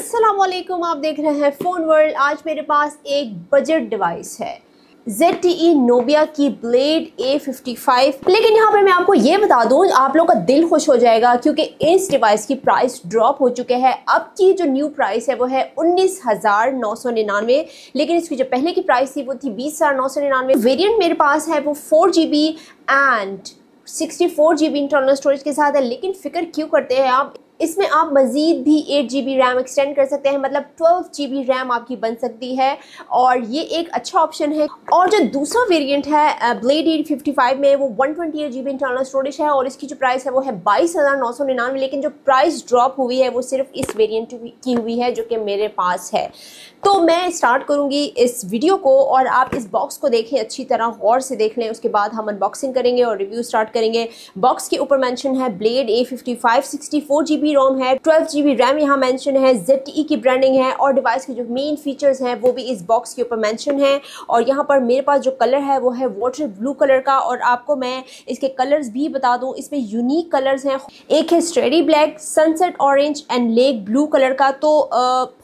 अस्सलाम वालेकुम, आप देख रहे हैं फ़ोन वर्ल्ड। आज मेरे पास एक बजट डिवाइस है ZTE Nubia की ब्लेड A55। लेकिन यहाँ पर मैं आपको ये बता दूँ, आप लोग का दिल खुश हो जाएगा क्योंकि इस डिवाइस की प्राइस ड्रॉप हो चुके हैं। अब की जो न्यू प्राइस है वो है 19,999, लेकिन इसकी जो पहले की प्राइस थी वो थी 20,999। वेरिएंट मेरे पास है वो 4GB and 64GB internal storage के साथ है। लेकिन फिक्र क्यों करते हैं आप, इसमें आप मज़ीद भी 8GB रैम एक्सटेंड कर सकते हैं, मतलब 12GB रैम आपकी बन सकती है और ये एक अच्छा ऑप्शन है। और जो दूसरा वेरिएंट है ब्लेड A55 में वो 128GB इंटरनल स्टोरेज है और इसकी जो प्राइस है वो है 22,999, लेकिन जो प्राइस ड्रॉप हुई है वो सिर्फ इस वेरिएंट की हुई है जो कि मेरे पास है। तो मैं स्टार्ट करूँगी इस वीडियो को और आप इस बॉक्स को देखें, अच्छी तरह गौर से देख लें, उसके बाद हम अनबॉक्सिंग करेंगे और रिव्यू स्टार्ट करेंगे। बॉक्स के ऊपर मेंशन है ब्लेड A55, 64GB रोम है, 12GB रैम यहाँ मेंशन है, ZTE की ब्रांडिंग है और डिवाइस के जो मेन फीचर्स हैं वो भी इस बॉक्स के ऊपर मेंशन है। और यहाँ पर मेरे पास जो कलर है वो है वाटर ब्लू कलर का और आपको मैं इसके कलर्स भी बता दूँ, इसमें यूनिक कलर्स हैं। एक है steady black, sunset orange and lake blue colour का। तो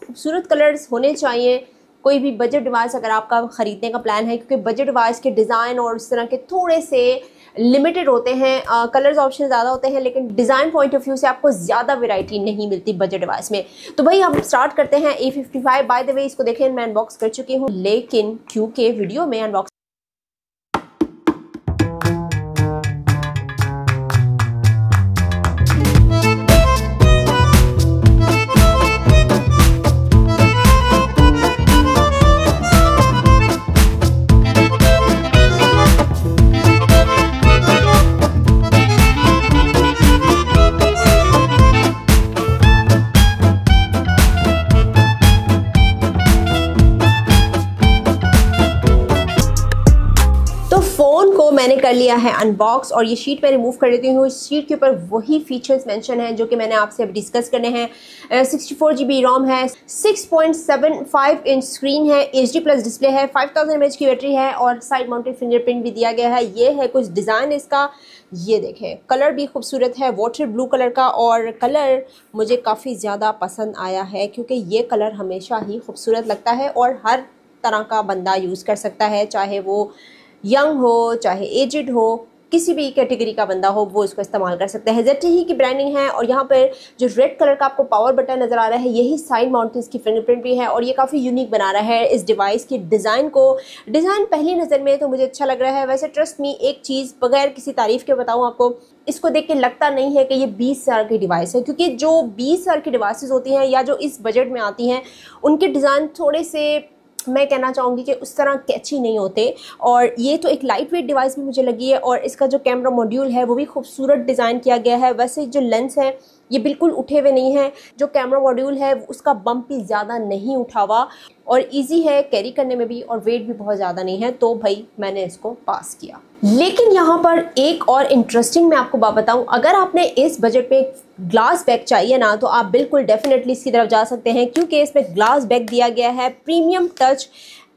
खूबसूरत कलर्स होने चाहिए कोई भी बजट डिवाइस अगर आपका ख़रीदने का प्लान है, क्योंकि बजट डिवाइस के डिज़ाइन और इस तरह के थोड़े से लिमिटेड होते हैं, कलर्स ऑप्शन ज़्यादा होते हैं, लेकिन डिज़ाइन पॉइंट ऑफ व्यू से आपको ज़्यादा वैरायटी नहीं मिलती बजट डिवाइस में। तो भाई हम स्टार्ट करते हैं A55। बाय द वे इसको देखें, मैं अनबॉक्स कर चुकी हूँ, लेकिन क्योंकि वीडियो में अनबॉक्स मैंने कर लिया है अनबॉक्स और ये शीट मैं रिमूव कर लेती हूँ। इस शीट के ऊपर वही फीचर्स मेंशन हैं जो कि मैंने आपसे अब डिस्कस करने हैं। 64GB रोम है, 6.75 इंच स्क्रीन है, HD+ डिस्प्ले है, 5000 mAh की बैटरी है और साइड माउंटेड फिंगरप्रिंट भी दिया गया है। ये है कुछ डिज़ाइन इसका, ये देखें, कलर भी खूबसूरत है, वाटर ब्लू कलर का, और कलर मुझे काफ़ी ज़्यादा पसंद आया है क्योंकि ये कलर हमेशा ही खूबसूरत लगता है और हर तरह का बंदा यूज़ कर सकता है, चाहे वो यंग हो चाहे एजिड हो, किसी भी कैटेगरी का बंदा हो वो इसको इस्तेमाल कर सकता है। ZTE की ब्रांडिंग है और यहाँ पर जो रेड कलर का आपको पावर बटन नज़र आ रहा है यही साइड माउंटेड इसकी फिंगरप्रिंट भी है और ये काफ़ी यूनिक बना रहा है इस डिवाइस की डिज़ाइन को। डिज़ाइन पहली नज़र में तो मुझे अच्छा लग रहा है। वैसे ट्रस्ट मी, एक चीज़ बगैर किसी तारीफ़ के बताऊँ आपको, इसको देख के लगता नहीं है कि ये 20,000 की डिवाइस है, क्योंकि जो 20,000 की डिवाइसेस होती हैं या जो इस बजट में आती हैं उनके डिज़ाइन थोड़े से, मैं कहना चाहूँगी कि उस तरह कैची नहीं होते। और ये तो एक लाइट वेट डिवाइस भी मुझे लगी है और इसका जो कैमरा मॉड्यूल है वो भी खूबसूरत डिज़ाइन किया गया है। वैसे जो लेंस है ये बिल्कुल उठे हुए नहीं है, जो कैमरा मॉड्यूल है उसका बम्प भी ज़्यादा नहीं उठा हुआ और इजी है कैरी करने में भी और वेट भी बहुत ज़्यादा नहीं है, तो भाई मैंने इसको पास किया। लेकिन यहाँ पर एक और इंटरेस्टिंग मैं आपको बात बताऊँ, अगर आपने इस बजट पे ग्लास बैग चाहिए ना तो आप बिल्कुल डेफिनेटली इसकी तरफ जा सकते हैं, क्योंकि इसमें ग्लास बैग दिया गया है, प्रीमियम टच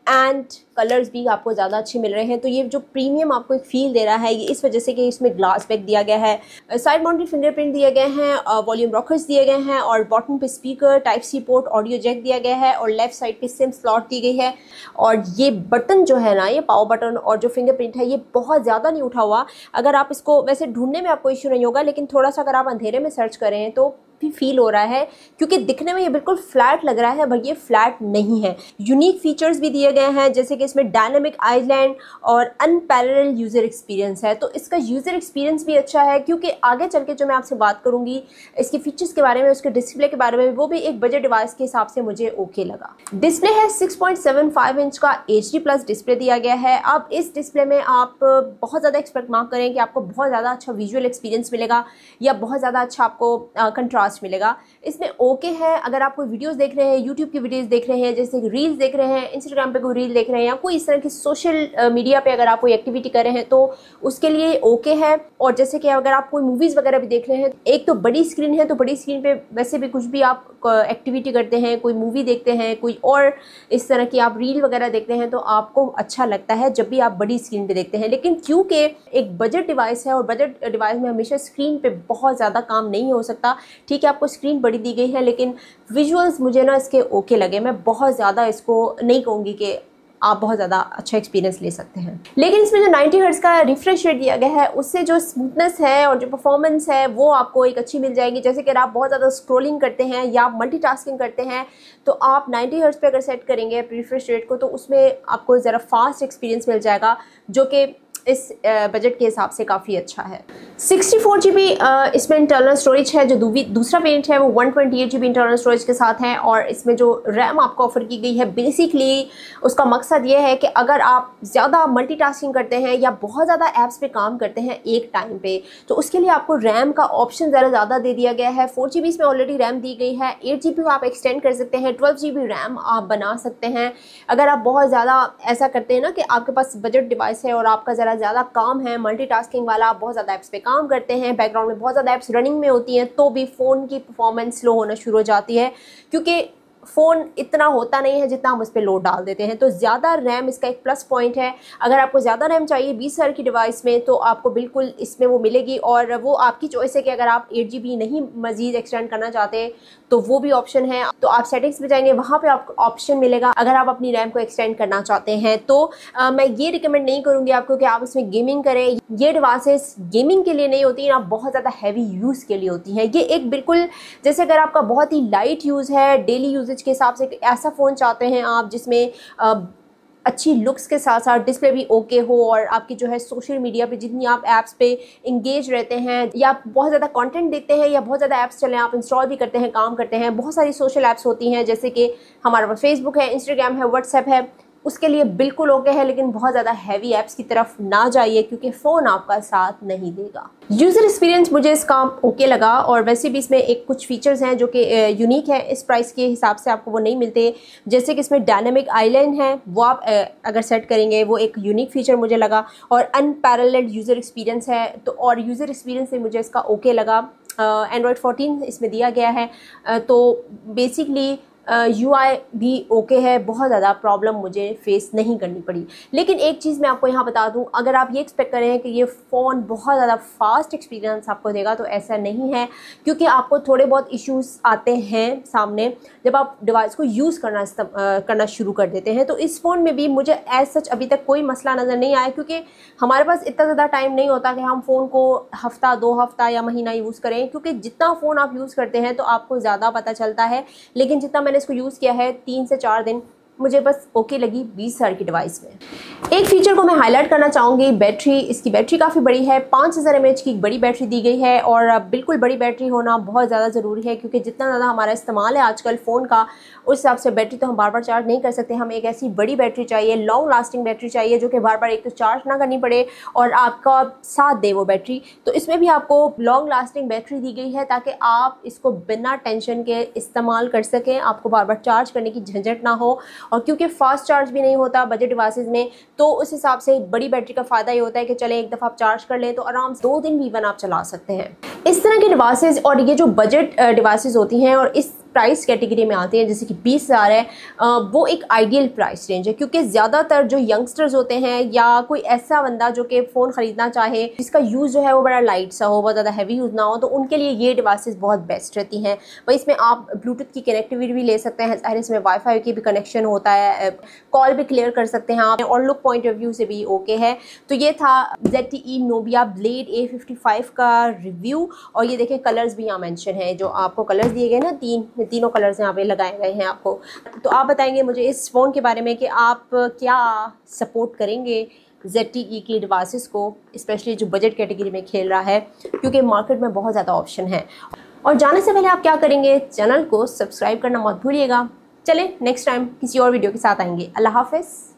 एंड कलर्स भी आपको ज़्यादा अच्छे मिल रहे हैं। तो ये जो प्रीमियम आपको एक फील दे रहा है ये इस वजह से कि इसमें ग्लास बैक दिया गया है, साइड माउंटेड फिंगरप्रिंट दिए गए हैं, वॉल्यूम रॉकर्स दिए गए हैं और बॉटम पे speaker, type C port, audio jack दिया गया है और लेफ्ट साइड पे सिम स्लॉट दी गई है। और ये बटन जो है ना, ये पावर बटन और जो फिंगरप्रिंट है ये बहुत ज़्यादा नहीं उठा हुआ। अगर आप इसको, वैसे ढूंढने में आपको इशू नहीं होगा, लेकिन थोड़ा सा अगर आप अंधेरे में सर्च करें तो भी फील हो रहा है, क्योंकि दिखने में ये बिल्कुल फ्लैट लग रहा है पर ये फ्लैट नहीं है। यूनिक फीचर्स भी दिए गए हैं, जैसे कि इसमें डायनामिक आइलैंड और अनपैरेलल यूज़र एक्सपीरियंस है। तो इसका यूज़र एक्सपीरियंस भी अच्छा है, क्योंकि आगे चल के जो मैं आपसे बात करूंगी इसके फीचर्स के बारे में, उसके डिस्प्ले के बारे में, वो भी एक बजट डिवाइस के हिसाब से मुझे ओके लगा। डिस्प्ले है 6.75 इंच का, HD+ डिस्प्ले दिया गया है। अब इस डिस्प्ले में आप बहुत ज़्यादा एक्सपेक्ट ना करें कि आपको बहुत ज़्यादा अच्छा विजुअल एक्सपीरियंस मिलेगा या बहुत ज़्यादा अच्छा आपको कंट्रास्ट मिलेगा। इसमें ओके है अगर आप कोई वीडियोस देख रहे हैं, यूट्यूब की वीडियोस देख रहे हैं, जैसे रील्स देख रहे हैं, इंस्टाग्राम पे कोई रील देख रहे हैं या कोई इस तरह की सोशल मीडिया पे अगर आप कोई एक्टिविटी कर रहे हैं तो उसके लिए ओके है। और जैसे कि अगर आप कोई मूवीज़ वगैरह भी देख रहे हैं, एक तो बड़ी स्क्रीन है, तो बड़ी स्क्रीन पे वैसे भी कुछ भी आप एक्टिविटी करते हैं, कोई मूवी देखते हैं, कोई और इस तरह की आप रील वगैरह देखते हैं तो आपको अच्छा लगता है जब भी आप बड़ी स्क्रीन पे देखते हैं। लेकिन क्योंकि एक बजट डिवाइस है और बजट डिवाइस में हमेशा स्क्रीन पे बहुत ज़्यादा काम नहीं हो सकता, ठीक ठीक है आपको स्क्रीन बड़ी दी गई है, लेकिन विजुअल्स मुझे ना इसके ओके लगे। मैं बहुत ज़्यादा इसको नहीं कहूँगी कि आप बहुत ज़्यादा अच्छा एक्सपीरियंस ले सकते हैं, लेकिन इसमें जो 90 हर्ट्ज़ का रिफ्रेश रेट दिया गया है उससे जो स्मूथनेस है और जो परफॉर्मेंस है वो आपको एक अच्छी मिल जाएगी। जैसे कि अगर आप बहुत ज़्यादा स्क्रॉलिंग करते हैं या मल्टीटास्किंग करते हैं तो आप 90 हर्ट्ज़ पे अगर सेट करेंगे रिफ्रेश रेट को तो उसमें आपको ज़रा फास्ट एक्सपीरियंस मिल जाएगा, जो कि इस बजट के हिसाब से काफ़ी अच्छा है। 64 GB इसमें इंटरनल स्टोरेज है। जो दूसरा वेरिएंट है वो 128 GB इंटरनल स्टोरेज के साथ है, और इसमें जो रैम आपको ऑफर की गई है बेसिकली उसका मकसद ये है कि अगर आप ज़्यादा मल्टीटास्किंग करते हैं या बहुत ज़्यादा ऐप्स पे काम करते हैं एक टाइम पे, तो उसके लिए आपको रैम का ऑप्शन ज़रा ज़्यादा दे दिया गया है। 4 GB इसमें ऑलरेडी रैम दी गई है, 8 GB आप एक्सटेंड कर सकते हैं, 12 GB रैम आप बना सकते हैं। अगर आप बहुत ज़्यादा ऐसा करते हैं ना कि आपके पास बजट डिवाइस है और आपका ज़्यादा काम है मल्टीटास्किंग वाला, आप बहुत ज़्यादा ऐप्स पे काम करते हैं, बैकग्राउंड में बहुत ज़्यादा ऐप्स रनिंग में होती हैं, तो भी फ़ोन की परफॉर्मेंस स्लो होना शुरू हो जाती है, क्योंकि फ़ोन इतना होता नहीं है जितना हम उस पर लोड डाल देते हैं। तो ज़्यादा रैम इसका एक प्लस पॉइंट है। अगर आपको ज़्यादा रैम चाहिए 20 हज़ार की डिवाइस में तो आपको बिल्कुल इसमें वो मिलेगी, और वो आपकी चॉइस है कि अगर आप 8 GB नहीं मज़ीद एक्सटेंड करना चाहते तो वो भी ऑप्शन है। तो आप सेटिंग्स में जाएंगे, वहाँ पे आपको ऑप्शन मिलेगा अगर आप अपनी रैम को एक्सटेंड करना चाहते हैं। तो मैं ये रिकमेंड नहीं करूँगी आपको कि आप इसमें गेमिंग करें। ये डिवाइसेस गेमिंग के लिए नहीं होती हैं, आप बहुत ज़्यादा हैवी यूज़ के लिए होती हैं। ये एक बिल्कुल जैसे अगर आपका बहुत ही लाइट यूज़ है, डेली यूजेज के हिसाब से ऐसा फ़ोन चाहते हैं आप जिसमें अच्छी लुक्स के साथ साथ डिस्प्ले भी ओके हो, और आपकी जो है सोशल मीडिया पे जितनी आप ऐप्स पे इंगेज रहते हैं या आप बहुत ज़्यादा कंटेंट देखते हैं या बहुत ज़्यादा ऐप्स चलें, आप इंस्टॉल भी करते हैं, काम करते हैं, बहुत सारी सोशल ऐप्स होती हैं जैसे कि हमारे पास फेसबुक है, इंस्टाग्राम है, व्हाट्सएप है, उसके लिए बिल्कुल ओके है। लेकिन बहुत ज़्यादा हैवी ऐप्स की तरफ ना जाइए क्योंकि फ़ोन आपका साथ नहीं देगा। यूज़र एक्सपीरियंस मुझे इसका ओके लगा, और वैसे भी इसमें एक कुछ फीचर्स हैं जो कि यूनिक है, इस प्राइस के हिसाब से आपको वो नहीं मिलते। जैसे कि इसमें डायनामिक आइलैंड है, वो आप अगर सेट करेंगे वो एक यूनिक फीचर मुझे लगा, और अनपैरेलल्ड यूज़र एक्सपीरियंस है। तो और यूज़र एक्सपीरियंस से मुझे इसका ओके लगा। एंड्रॉयड 14 इसमें दिया गया है, तो बेसिकली UI भी ओके है, बहुत ज़्यादा प्रॉब्लम मुझे फेस नहीं करनी पड़ी। लेकिन एक चीज़ मैं आपको यहाँ बता दूँ, अगर आप ये एक्सपेक्ट कर रहे हैं कि ये फ़ोन बहुत ज़्यादा फास्ट एक्सपीरियंस आपको देगा तो ऐसा नहीं है, क्योंकि आपको थोड़े बहुत इश्यूज़ आते हैं सामने जब आप डिवाइस को यूज़ करना शुरू कर देते हैं। तो इस फ़ोन में भी मुझे एज सच अभी तक कोई मसला नज़र नहीं आया, क्योंकि हमारे पास इतना ज़्यादा टाइम नहीं होता कि हम फ़ोन को हफ़्ता 2 हफ़्ता या महीना यूज़ करें, क्योंकि जितना फ़ोन आप यूज़ करते हैं तो आपको ज़्यादा पता चलता है। लेकिन जितना मैंने इसको यूज़ किया है 3 से 4 दिन, मुझे बस ओके लगी 20 हज़ार की डिवाइस में। एक फीचर को मैं हाईलाइट करना चाहूँगी, बैटरी। इसकी बैटरी काफ़ी बड़ी है, 5000 mAh की बड़ी बैटरी दी गई है, और बिल्कुल बड़ी बैटरी होना बहुत ज़्यादा ज़रूरी है, क्योंकि जितना ज़्यादा हमारा इस्तेमाल है आजकल फ़ोन का, उस हिसाब से बैटरी तो हम बार बार चार्ज नहीं कर सकते। हमें एक ऐसी बड़ी बैटरी चाहिए, लॉन्ग लास्टिंग बैटरी चाहिए, जो कि बार बार एक तो चार्ज ना करनी पड़े और आपका साथ दे वो बैटरी। तो इसमें भी आपको लॉन्ग लास्टिंग बैटरी दी गई है ताकि आप इसको बिना टेंशन के इस्तेमाल कर सकें, आपको बार बार चार्ज करने की झंझट ना हो। और क्योंकि फास्ट चार्ज भी नहीं होता बजट डिवाइसेस में, तो उस हिसाब से बड़ी बैटरी का फ़ायदा ये होता है कि चले एक दफ़ा आप चार्ज कर लें तो आराम से 2 दिन भी इवन आप चला सकते हैं। इस तरह के डिवाइसेस और ये जो बजट डिवाइसेस होती हैं और इस प्राइस कैटेगरी में आते हैं, जैसे कि 20,000 है, वो एक आइडियल प्राइस रेंज है, क्योंकि ज़्यादातर जो यंगस्टर्स होते हैं या कोई ऐसा बंदा जो कि फ़ोन ख़रीदना चाहे जिसका यूज़ जो है वो बड़ा लाइट सा हो, बहुत ज़्यादा हैवी यूज़ ना हो, तो उनके लिए ये डिवाइसेस बहुत बेस्ट रहती हैं। वही इसमें आप ब्लूटूथ की कनेक्टिविटी भी ले सकते हैं, ज़ाहिर इसमें वाईफाई की भी कनेक्शन होता है, कॉल भी क्लियर कर सकते हैं आप, और लुक पॉइंट ऑफ व्यू से भी ओके है। तो ये था ZTE Nubia Blade A55 का रिव्यू। और ये देखें कलर्स भी यहाँ मेंशन है, जो आपको कलर्स दिए गए ना, तीनों कलर्स यहाँ पे लगाए गए हैं आपको। तो आप बताएंगे मुझे इस फ़ोन के बारे में कि आप क्या सपोर्ट करेंगे ZTE की डिवाइसेस को, स्पेशली जो बजट कैटेगरी में खेल रहा है, क्योंकि मार्केट में बहुत ज़्यादा ऑप्शन है। और जाने से पहले आप क्या करेंगे, चैनल को सब्सक्राइब करना मत भूलिएगा। चलें नेक्स्ट टाइम किसी और वीडियो के साथ आएंगे। अल्लाह हाफ़िज़।